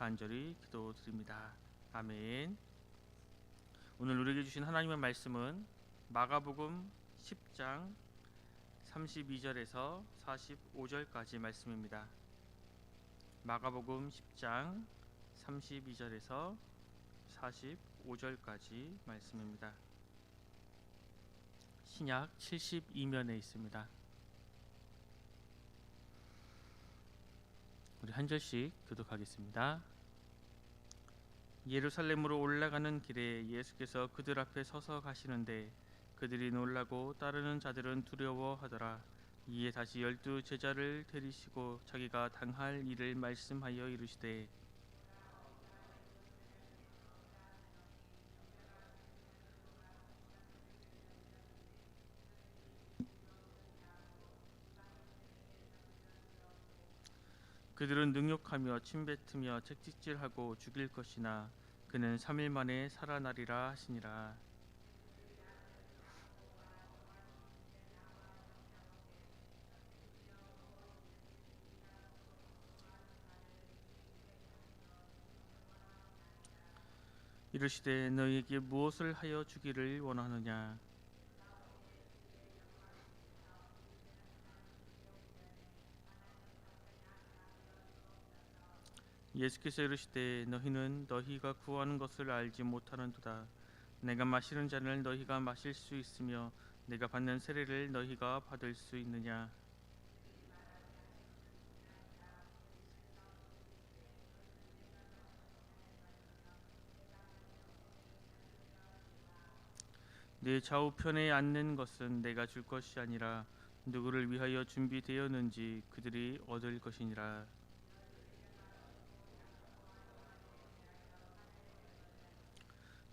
간절히 기도드립니다. 아멘. 오늘 우리에게 주신 하나님의 말씀은 마가복음 10장 32절에서 45절까지 말씀입니다. 마가복음 10장 32절에서 45절까지 말씀입니다. 신약 72면에 있습니다. 우리 한 절씩 교독하겠습니다. 예루살렘으로 올라가는 길에 예수께서 그들 앞에 서서 가시는데 그들이 놀라고 따르는 자들은 두려워하더라. 이에 다시 12 제자를 데리시고 자기가 당할 일을 말씀하여 이르시되 그들은 능욕하며 침뱉으며 채찍질하고 죽일 것이나 그는 3일 만에 살아나리라 하시니라. 이르시되 너희에게 무엇을 하여 주기를 원하느냐. 예수께서 이르시되 너희는 너희가 구하는 것을 알지 못하는도다. 내가 마시는 잔을 너희가 마실 수 있으며 내가 받는 세례를 너희가 받을 수 있느냐. 내 좌우편에 앉는 것은 내가 줄 것이 아니라 누구를 위하여 준비되었는지 그들이 얻을 것이니라.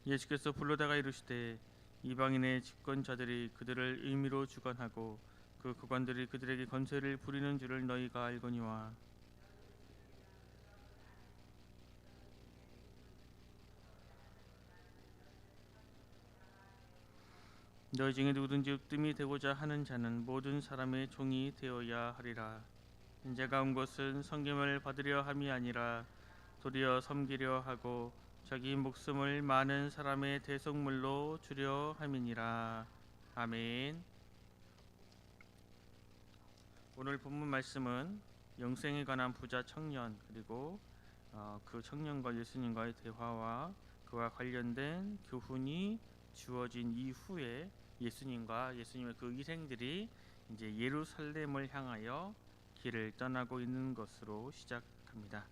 예수께서 불러다가 이르시되 이방인의 집권자들이 그들을 의미로 주관하고 그 고관들이 그들에게 권세를 부리는 줄을 너희가 알거니와 너희 중에 누구든지 으뜸이 되고자 하는 자는 모든 사람의 종이 되어야 하리라. 인자가 온 것은 섬김을 받으려 함이 아니라 도리어 섬기려 하고 자기 목숨을 많은 사람의 대속물로 주려 함이니라. 아멘. 오늘 본문 말씀은 영생에 관한 부자 청년 그리고 그 청년과 예수님과의 대화와 그와 관련된 교훈이 주어진 이후에 예수님과 예수님의 그 일행들이 이제 예루살렘을 향하여 길을 떠나고 있는 것으로 시작합니다.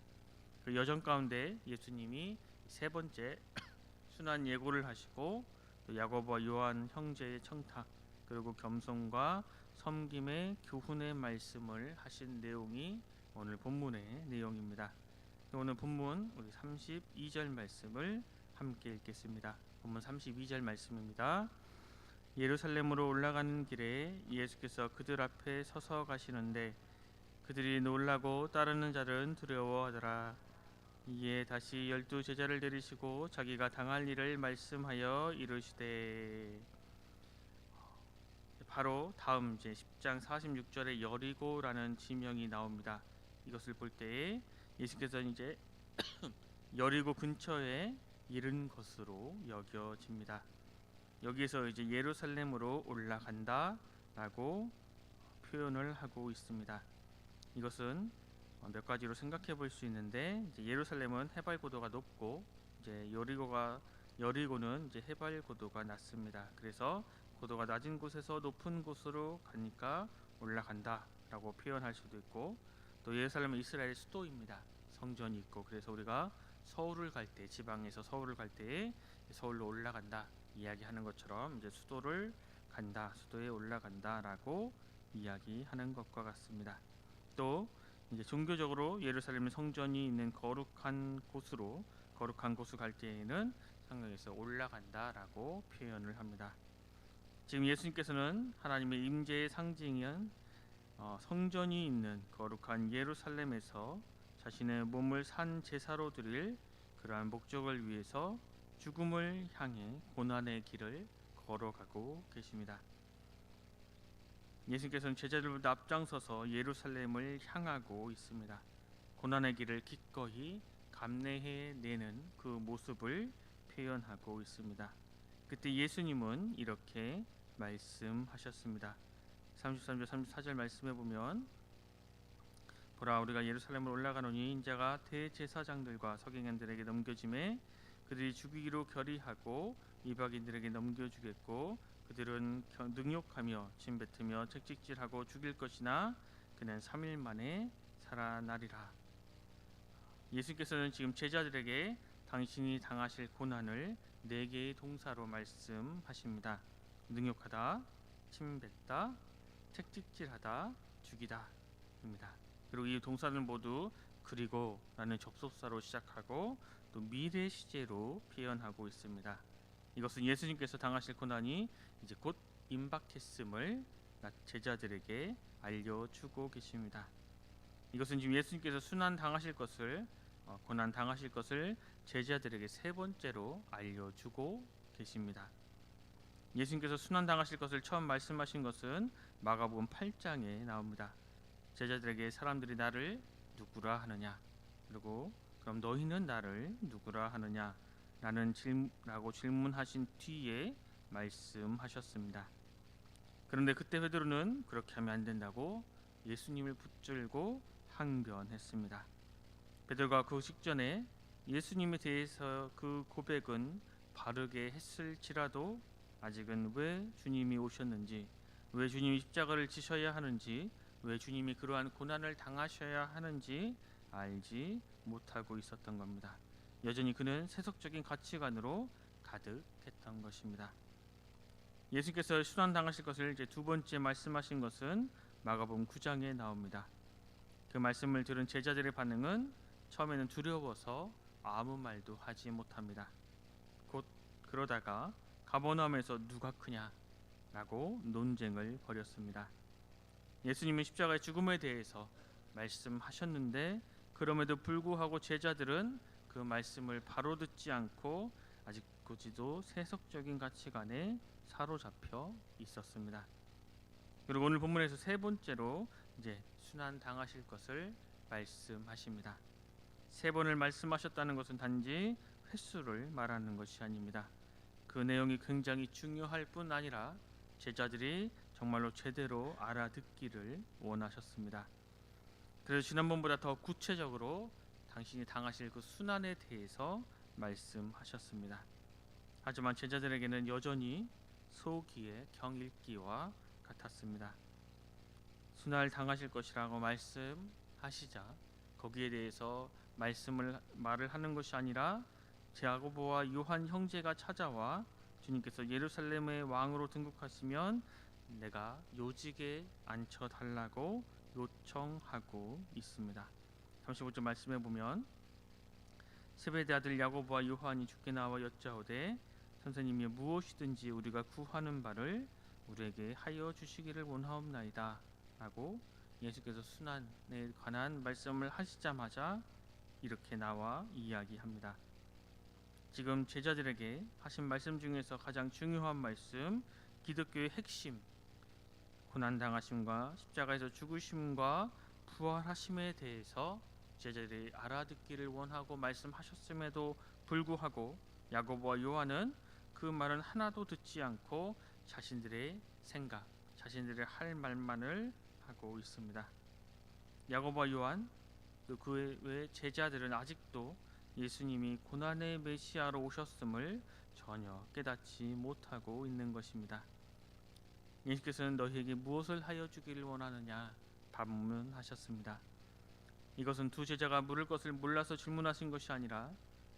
그 여정 가운데 예수님이 세 번째 순환 예고를 하시고 또 야고보와 요한 형제의 청탁 그리고 겸손과 섬김의 교훈의 말씀을 하신 내용이 오늘 본문의 내용입니다. 오늘 본문 우리 32절 말씀을 함께 읽겠습니다. 본문 32절 말씀입니다. 예루살렘으로 올라가는 길에 예수께서 그들 앞에 서서 가시는데 그들이 놀라고 따르는 자들은 두려워하더라. 이에 다시 12 제자를 데리시고 자기가 당할 일을 말씀하여 이르시되 바로 다음 이제 10장 46절에 여리고라는 지명이 나옵니다. 이것을 볼 때 예수께서 이제 여리고 근처에 이른 것으로 여겨집니다. 여기서 이제 예루살렘으로 올라간다라고 표현을 하고 있습니다. 이것은 몇 가지로 생각해 볼 수 있는데 이제 예루살렘은 해발 고도가 높고 이제 여리고는 이제 해발 고도가 낮습니다. 그래서 고도가 낮은 곳에서 높은 곳으로 가니까 올라간다라고 표현할 수도 있고 또 예루살렘은 이스라엘 수도입니다. 성전이 있고 그래서 우리가 서울을 갈 때 지방에서 서울을 갈 때 서울로 올라간다 이야기하는 것처럼 이제 수도를 간다 수도에 올라간다라고 이야기하는 것과 같습니다. 또 이제 종교적으로 예루살렘 성전이 있는 거룩한 곳을 갈 때에는 성경에서 올라간다라고 표현을 합니다. 지금 예수님께서는 하나님의 임재의 상징인 성전이 있는 거룩한 예루살렘에서 자신의 몸을 산 제사로 드릴 그러한 목적을 위해서 죽음을 향해 고난의 길을 걸어가고 계십니다. 예수님께서는 제자들보다 앞장서서 예루살렘을 향하고 있습니다. 고난의 길을 기꺼이 감내해내는 그 모습을 표현하고 있습니다. 그때 예수님은 이렇게 말씀하셨습니다. 33절 34절 말씀해 보면 보라 우리가 예루살렘으로 올라가노니 인자가 대제사장들과 서기관들에게 넘겨짐에 그들이 죽이기로 결의하고 이방인들에게 넘겨주겠고 그들은 능욕하며 침뱉으며 채찍질하고 죽일 것이나 그는 3일 만에 살아나리라. 예수께서는 지금 제자들에게 당신이 당하실 고난을 4개의 동사로 말씀하십니다. 능욕하다, 침뱉다, 채찍질하다, 죽이다 입니다. 그리고 이 동사는 모두 그리고 라는 접속사로 시작하고 또 미래 시제로 표현하고 있습니다. 이것은 예수님께서 당하실 고난이 이제 곧 임박했음을 제자들에게 알려주고 계십니다. 이것은 지금 예수님께서 순환 당하실 것을 고난 당하실 것을 제자들에게 3번째로 알려주고 계십니다. 예수님께서 순환 당하실 것을 처음 말씀하신 것은 마가복음 8장에 나옵니다. 제자들에게 사람들이 나를 누구라 하느냐, 그리고 그럼 너희는 나를 누구라 하느냐 라고 질문하신 뒤에 말씀하셨습니다. 그런데 그때 베드로는 그렇게 하면 안 된다고 예수님을 붙들고 항변했습니다. 베드로가 그 직전에 예수님에 대해서 그 고백은 바르게 했을지라도 아직은 왜 주님이 오셨는지, 왜 주님이 십자가를 지셔야 하는지, 왜 주님이 그러한 고난을 당하셔야 하는지 알지 못하고 있었던 겁니다. 여전히 그는 세속적인 가치관으로 가득했던 것입니다. 예수께서 순환 당하실 것을 이제 2번째 말씀하신 것은 마가복음 9장에 나옵니다. 그 말씀을 들은 제자들의 반응은 처음에는 두려워서 아무 말도 하지 못합니다. 곧 그러다가 가버나움에서 누가 크냐라고 논쟁을 벌였습니다. 예수님은 십자가의 죽음에 대해서 말씀하셨는데 그럼에도 불구하고 제자들은 그 말씀을 바로 듣지 않고 아직까지도 세속적인 가치관에 사로잡혀 있었습니다. 그리고 오늘 본문에서 3번째로 이제 순환 당하실 것을 말씀하십니다. 3번을 말씀하셨다는 것은 단지 횟수를 말하는 것이 아닙니다. 그 내용이 굉장히 중요할 뿐 아니라 제자들이 정말로 제대로 알아듣기를 원하셨습니다. 그래서 지난번보다 더 구체적으로 당신이 당하실 그 순환에 대해서 말씀하셨습니다. 하지만 제자들에게는 여전히 소기의 경읽기와 같았습니다. 순환을 당하실 것이라고 말씀하시자 거기에 대해서 말을 하는 것이 아니라 야고보와 요한 형제가 찾아와 주님께서 예루살렘의 왕으로 등극하시면 내가 요직에 앉혀달라고 요청하고 있습니다. 35절 말씀해 보면 세베대 아들 야고보와 요한이 주께 나와 여짜오되 선생님이 무엇이든지 우리가 구하는 바를 우리에게 하여 주시기를 원하옵나이다 라고 예수께서 순환에 관한 말씀을 하시자마자 이렇게 나와 이야기합니다. 지금 제자들에게 하신 말씀 중에서 가장 중요한 말씀, 기독교의 핵심, 고난당하심과 십자가에서 죽으심과 부활하심에 대해서 제자들이 알아듣기를 원하고 말씀하셨음에도 불구하고 야고보와 요한은 그 말은 하나도 듣지 않고 자신들의 생각, 자신들의 할 말만을 하고 있습니다. 야고보와 요한 또 그 외 제자들은 아직도 예수님이 고난의 메시아로 오셨음을 전혀 깨닫지 못하고 있는 것입니다. 예수께서는 너희에게 무엇을 하여 주기를 원하느냐 반문하셨습니다. 이것은 2 제자가 물을 것을 몰라서 질문하신 것이 아니라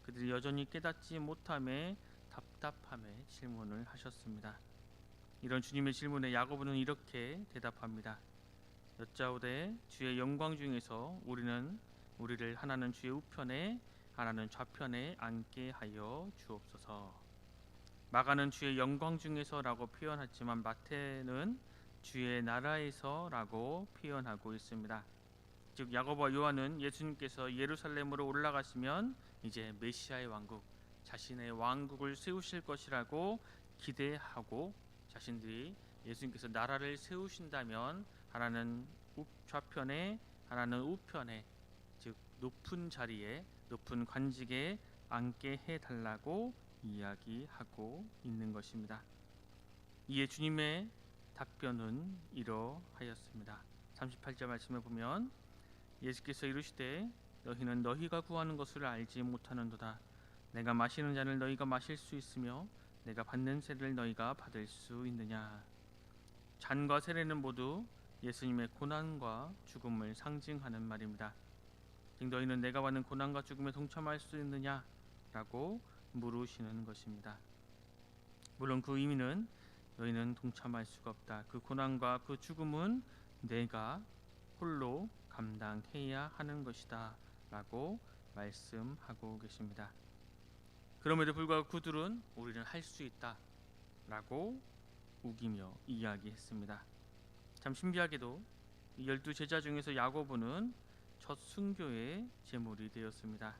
그들이 여전히 깨닫지 못함에 답답함에 질문을 하셨습니다. 이런 주님의 질문에 야고보는 이렇게 대답합니다. 여짜오되 주의 영광 중에서 우리를 하나는 주의 우편에 하나는 좌편에 앉게 하여 주옵소서. 마가는 주의 영광 중에서라고 표현하지만 마태는 주의 나라에서라고 표현하고 있습니다. 즉 야고보와 요한은 예수님께서 예루살렘으로 올라가시면 이제 메시아의 왕국, 자신의 왕국을 세우실 것이라고 기대하고 자신들이 예수님께서 나라를 세우신다면 하나는 좌편에 하나는 우편에 즉 높은 자리에 높은 관직에 앉게 해달라고 이야기하고 있는 것입니다. 이에 주님의 답변은 이러하였습니다. 38절 말씀에 보면 예수께서 이르시되 너희는 너희가 구하는 것을 알지 못하는도다. 내가 마시는 잔을 너희가 마실 수 있으며 내가 받는 세를 너희가 받을 수 있느냐. 잔과 세례는 모두 예수님의 고난과 죽음을 상징하는 말입니다. 즉 너희는 내가 받는 고난과 죽음에 동참할 수 있느냐라고 물으시는 것입니다. 물론 그 의미는 너희는 동참할 수가 없다. 그 고난과 그 죽음은 내가 홀로 감당해야 하는 것이다 라고 말씀하고 계십니다. 그럼에도 불구하고 그들은 우리는 할 수 있다 라고 우기며 이야기했습니다. 참 신비하게도 12제자 중에서 야고보는 첫 순교의 제물이 되었습니다.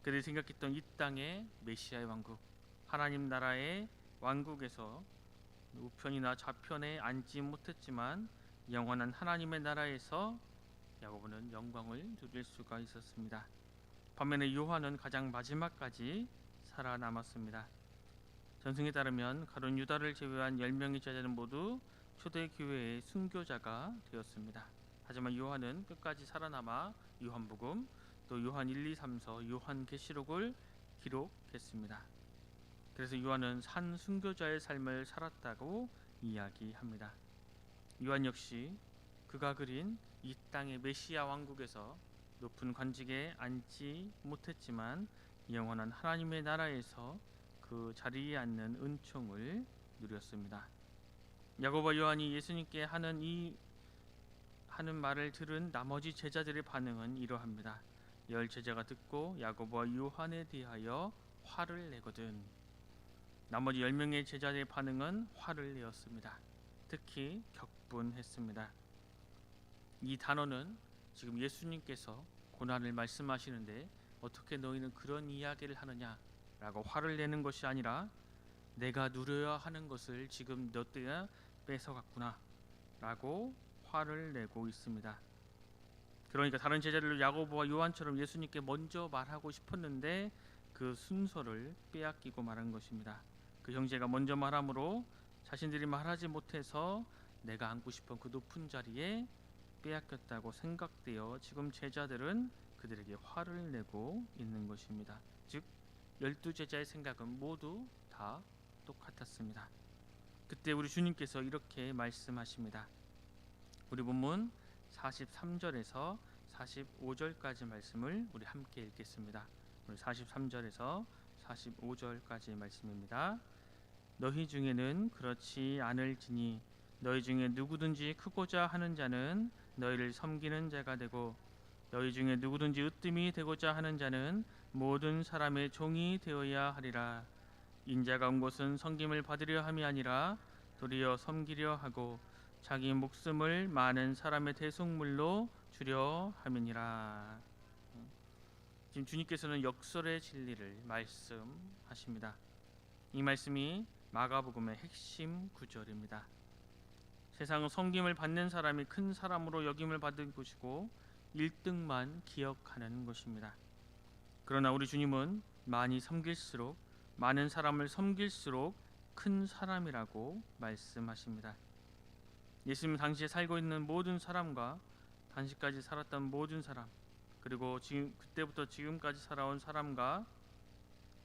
그들이 생각했던 이 땅의 메시아의 왕국, 하나님 나라의 왕국에서 우편이나 좌편에 앉지 못했지만 영원한 하나님의 나라에서 야고보는 영광을 누릴 수가 있었습니다. 반면에 요한은 가장 마지막까지 살아남았습니다. 전승에 따르면 가룟 유다를 제외한 10명의 제자는 모두 초대교회의 순교자가 되었습니다. 하지만 요한은 끝까지 살아남아 요한복음, 또 요한 1, 2, 3서, 요한계시록을 기록했습니다. 그래서 요한은 산 순교자의 삶을 살았다고 이야기합니다. 요한 역시 그가 그린 이 땅의 메시아 왕국에서 높은 관직에 앉지 못했지만 영원한 하나님의 나라에서 그 자리에 앉는 은총을 누렸습니다. 야고보와 요한이 예수님께 하는 말을 들은 나머지 제자들의 반응은 이러합니다. 10제자가 듣고 야고보와 요한에 대하여 화를 내거든. 나머지 10명의 제자들의 반응은 화를 내었습니다. 특히 격분했습니다. 이 단어는 지금 예수님께서 고난을 말씀하시는데 어떻게 너희는 그런 이야기를 하느냐라고 화를 내는 것이 아니라 내가 누려야 하는 것을 지금 너 때가 뺏어갔구나 라고 화를 내고 있습니다. 그러니까 다른 제자들도 야고보와 요한처럼 예수님께 먼저 말하고 싶었는데 그 순서를 빼앗기고 말한 것입니다. 그 형제가 먼저 말함으로 자신들이 말하지 못해서 내가 앉고 싶은 그 높은 자리에 빼앗겼다고 생각되어 지금 제자들은 그들에게 화를 내고 있는 것입니다. 즉 12제자의 생각은 모두 다 똑같았습니다. 그때 우리 주님께서 이렇게 말씀하십니다. 우리 본문 43절에서 45절까지 말씀을 우리 함께 읽겠습니다. 우리 43절에서 45절까지 말씀입니다. 너희 중에는 그렇지 않을지니 너희 중에 누구든지 크고자 하는 자는 너희를 섬기는 자가 되고 너희 중에 누구든지 으뜸이 되고자 하는 자는 모든 사람의 종이 되어야 하리라. 인자가 온 것은 섬김을 받으려 함이 아니라 도리어 섬기려 하고 자기 목숨을 많은 사람의 대속물로 주려 함이니라. 지금 주님께서는 역설의 진리를 말씀하십니다. 이 말씀이 마가복음의 핵심 구절입니다. 세상은 섬김을 받는 사람이 큰 사람으로 여김을 받은 것이고 1등만 기억하는 것입니다. 그러나 우리 주님은 많이 섬길수록, 많은 사람을 섬길수록 큰 사람이라고 말씀하십니다. 예수님 당시에 살고 있는 모든 사람과 당시까지 살았던 모든 사람, 그리고 그때부터 지금까지 살아온 사람과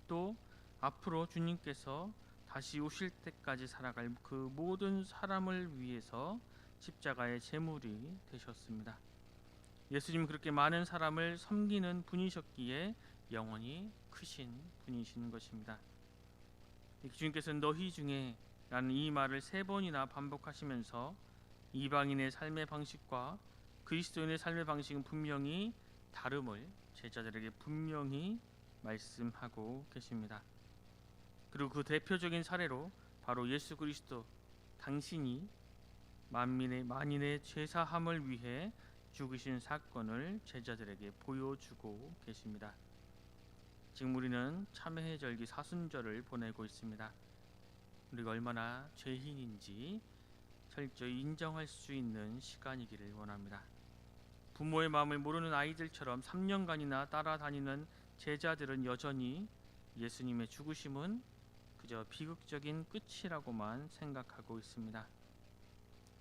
또 앞으로 주님께서 다시 오실 때까지 살아갈 그 모든 사람을 위해서 십자가의 제물이 되셨습니다. 예수님은 그렇게 많은 사람을 섬기는 분이셨기에 영원히 크신 분이신 것입니다. 주님께서는 너희 중에 라는 이 말을 3번이나 반복하시면서 이방인의 삶의 방식과 그리스도인의 삶의 방식은 분명히 다름을 제자들에게 분명히 말씀하고 계십니다. 그리고 그 대표적인 사례로 바로 예수 그리스도 당신이 만인의 죄사함을 위해 죽으신 사건을 제자들에게 보여주고 계십니다. 지금 우리는 참회의 절기 사순절을 보내고 있습니다. 우리가 얼마나 죄인인지 철저히 인정할 수 있는 시간이기를 원합니다. 부모의 마음을 모르는 아이들처럼 3년간이나 따라다니는 제자들은 여전히 예수님의 죽으심은 그저 비극적인 끝이라고만 생각하고 있습니다.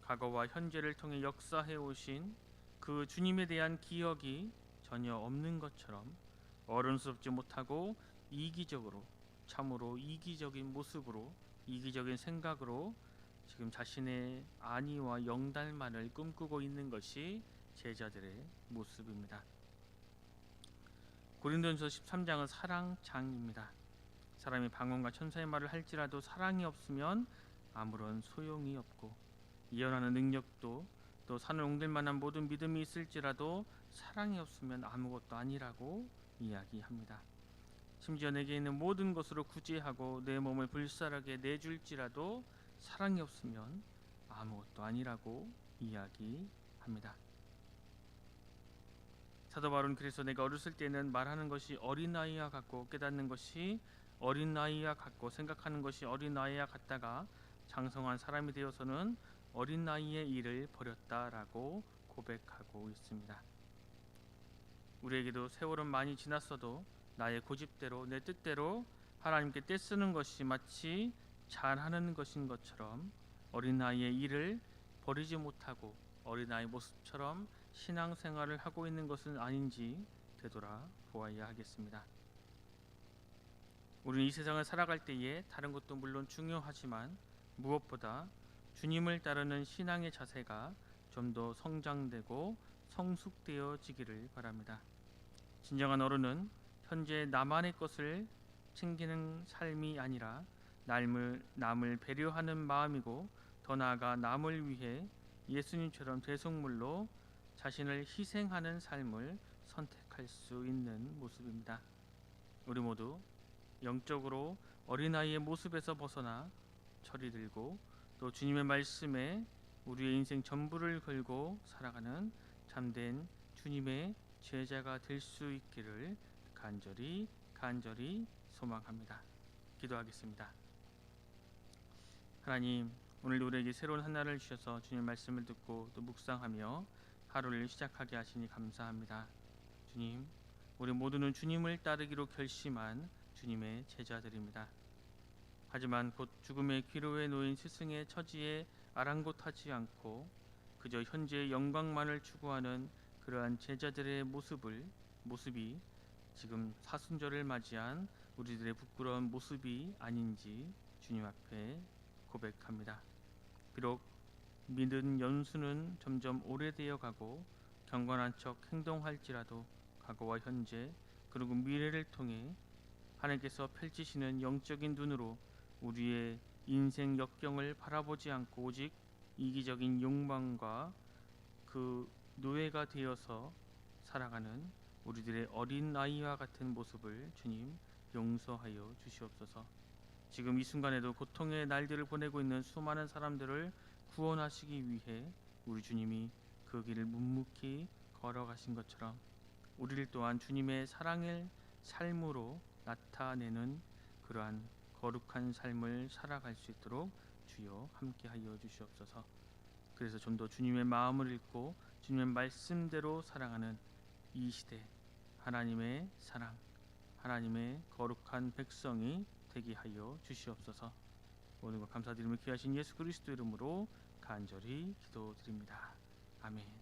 과거와 현재를 통해 역사해 오신 그 주님에 대한 기억이 전혀 없는 것처럼 어른스럽지 못하고 이기적으로, 참으로 이기적인 모습으로, 이기적인 생각으로 지금 자신의 안위와 영달만을 꿈꾸고 있는 것이 제자들의 모습입니다. 고린도전서 13장은 사랑장입니다. 사람이 방언과 천사의 말을 할지라도 사랑이 없으면 아무런 소용이 없고, 예언하는 능력도 또 산을 옮길 만한 모든 믿음이 있을지라도 사랑이 없으면 아무것도 아니라고 이야기합니다. 심지어 내게 있는 모든 것으로 구제하고 내 몸을 불살하게 내줄지라도 사랑이 없으면 아무것도 아니라고 이야기합니다. 사도 바울은 그래서 내가 어렸을 때는 말하는 것이 어린아이와 같고 깨닫는 것이 어린아이와 같고 생각하는 것이 어린아이와 같다가 장성한 사람이 되어서는 어린아이의 일을 버렸다라고 고백하고 있습니다. 우리에게도 세월은 많이 지났어도 나의 고집대로 내 뜻대로 하나님께 떼쓰는 것이 마치 잘하는 것인 것처럼 어린아이의 일을 버리지 못하고 어린아이 모습처럼 신앙생활을 하고 있는 것은 아닌지 되돌아보아야 하겠습니다. 우리는 이 세상을 살아갈 때에 다른 것도 물론 중요하지만 무엇보다 주님을 따르는 신앙의 자세가 좀 더 성장되고 성숙되어지기를 바랍니다. 진정한 어른은 현재 나만의 것을 챙기는 삶이 아니라 남을 배려하는 마음이고, 더 나아가 남을 위해 예수님처럼 대속물로 자신을 희생하는 삶을 선택할 수 있는 모습입니다. 우리 모두 영적으로 어린아이의 모습에서 벗어나 철이 들고 또 주님의 말씀에 우리의 인생 전부를 걸고 살아가는 참된 주님의 제자가 될 수 있기를 간절히 소망합니다. 기도하겠습니다. 하나님, 오늘 우리에게 새로운 한 날을 주셔서 주님 말씀을 듣고 또 묵상하며 하루를 시작하게 하시니 감사합니다. 주님, 우리 모두는 주님을 따르기로 결심한 주님의 제자들입니다. 하지만 곧 죽음의 기로에 놓인 스승의 처지에 아랑곳하지 않고 그저 현재의 영광만을 추구하는 그러한 제자들의 모습이 지금 사순절을 맞이한 우리들의 부끄러운 모습이 아닌지 주님 앞에 고백합니다. 비록 믿은 연수는 점점 오래되어 가고 경건한 척 행동할지라도 과거와 현재 그리고 미래를 통해 하나님께서 펼치시는 영적인 눈으로 우리의 인생 역경을 바라보지 않고 오직 이기적인 욕망과 그 노예가 되어서 살아가는 우리들의 어린 아이와 같은 모습을 주님 용서하여 주시옵소서. 지금 이 순간에도 고통의 날들을 보내고 있는 수많은 사람들을 구원하시기 위해 우리 주님이 그 길을 묵묵히 걸어가신 것처럼 우리를 또한 주님의 사랑의 삶으로 나타내는 그러한 거룩한 삶을 살아갈 수 있도록 주여 함께하여 주시옵소서. 그래서 좀 더 주님의 마음을 읽고 주님의 말씀대로 살아가는 이 시대 하나님의 사랑, 하나님의 거룩한 백성이 되게 하여 주시옵소서. 모든 것 감사드리며 귀하신 예수 그리스도 이름으로 간절히 기도드립니다. 아멘.